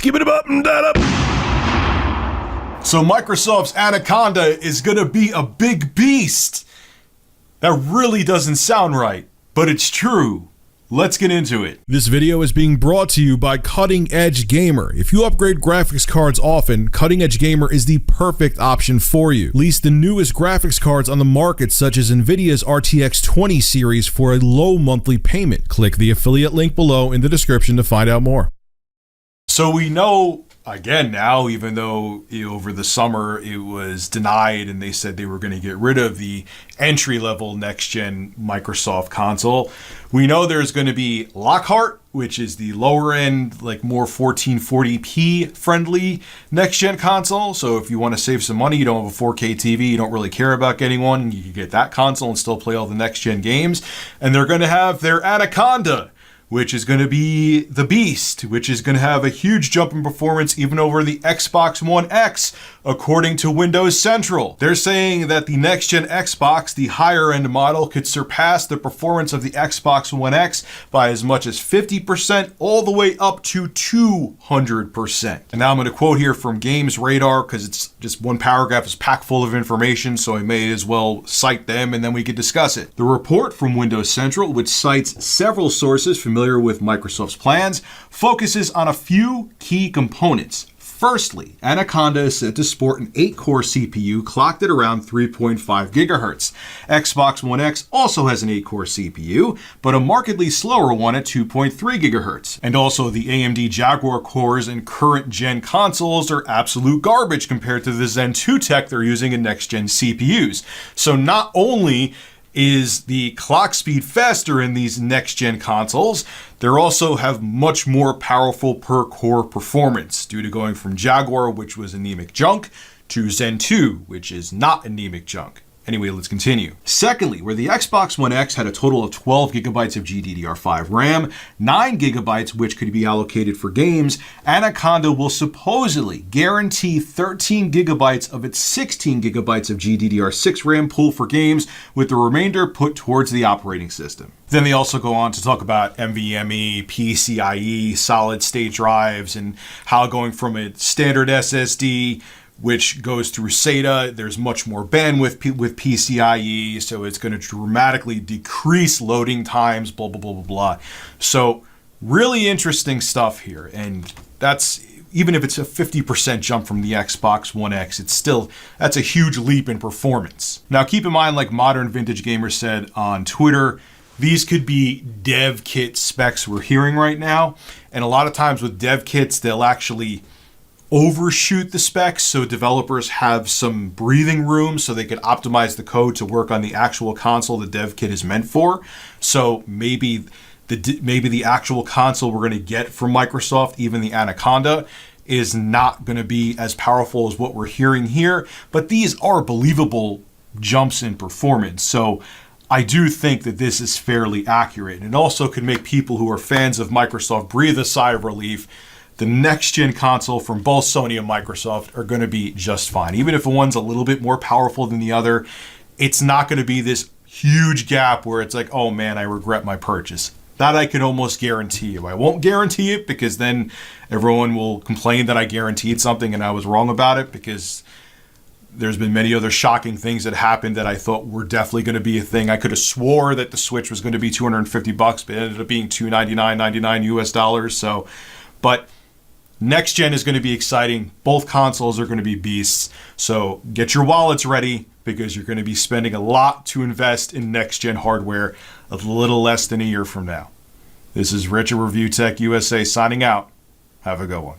Skip it up and that up. So Microsoft's Anaconda is gonna be a big beast. That really doesn't sound right, but it's true. Let's get into it. This video is being brought to you by Cutting Edge Gamer. If you upgrade graphics cards often, Cutting Edge Gamer is the perfect option for you. Lease the newest graphics cards on the market, such as Nvidia's RTX 20 series, for a low monthly payment. Click the affiliate link below in the description to find out more. So we know, again now, even though over the summer it was denied and they said they were going to get rid of the entry-level next-gen Microsoft console, we know there's going to be Lockhart, which is the lower-end, like more 1440p friendly next-gen console. So if you want to save some money, you don't have a 4K TV, you don't really care about getting one, you can get that console and still play all the next-gen games. And they're going to have their Anaconda, which is going to be the beast, which is going to have a huge jump in performance even over the Xbox One X, according to Windows Central. They're saying that the next-gen Xbox, the higher-end model, could surpass the performance of the Xbox One X by as much as 50%, all the way up to 200%. And now I'm going to quote here from Games Radar, because it's just one paragraph is packed full of information, so I may as well cite them and then we could discuss it. The report from Windows Central, which cites several sources familiar with Microsoft's plans, focuses on a few key components. Firstly, Anaconda is said to sport an 8-core CPU clocked at around 3.5 gigahertz. Xbox One X also has an 8-core CPU, but a markedly slower one at 2.3 gigahertz. And also the AMD Jaguar cores in current gen consoles are absolute garbage compared to the Zen 2 tech they're using in next-gen CPUs. So not only is the clock speed faster in these next-gen consoles, they also have much more powerful per-core performance due to going from Jaguar, which was anemic junk, to Zen 2, which is not anemic junk. Anyway, let's continue. Secondly, where the Xbox One X had a total of 12 gigabytes of GDDR5 RAM, 9 gigabytes which could be allocated for games, Anaconda will supposedly guarantee 13 gigabytes of its 16 gigabytes of GDDR6 RAM pool for games, with the remainder put towards the operating system. Then they also go on to talk about NVMe, PCIe, solid state drives, and how going from a standard SSD, which goes through SATA, there's much more bandwidth with PCIe, so it's going to dramatically decrease loading times, blah, blah, blah, blah, blah. So really interesting stuff here. And that's, even if it's a 50% jump from the Xbox One X, that's a huge leap in performance. Now keep in mind, like Modern Vintage Gamer said on Twitter, these could be dev kit specs we're hearing right now. And a lot of times with dev kits, they'll actually overshoot the specs so developers have some breathing room so they can optimize the code to work on the actual console the dev kit is meant for. So maybe the actual console we're going to get from Microsoft, even the Anaconda, is not going to be as powerful as what we're hearing here, but these are believable jumps in performance. So I do think that this is fairly accurate, and it also could make people who are fans of Microsoft breathe a sigh of relief. The next-gen console from both Sony and Microsoft are going to be just fine. Even if one's a little bit more powerful than the other, it's not going to be this huge gap where it's like, oh man, I regret my purchase. That I can almost guarantee you. I won't guarantee it because then everyone will complain that I guaranteed something and I was wrong about it, because there's been many other shocking things that happened that I thought were definitely going to be a thing. I could have swore that the Switch was going to be $250, but it ended up being $299.99 US. So, but next gen is going to be exciting. Both consoles are going to be beasts. So get your wallets ready, because you're going to be spending a lot to invest in next gen hardware a little less than a year from now. This is Rich at Review Tech USA signing out. Have a good one.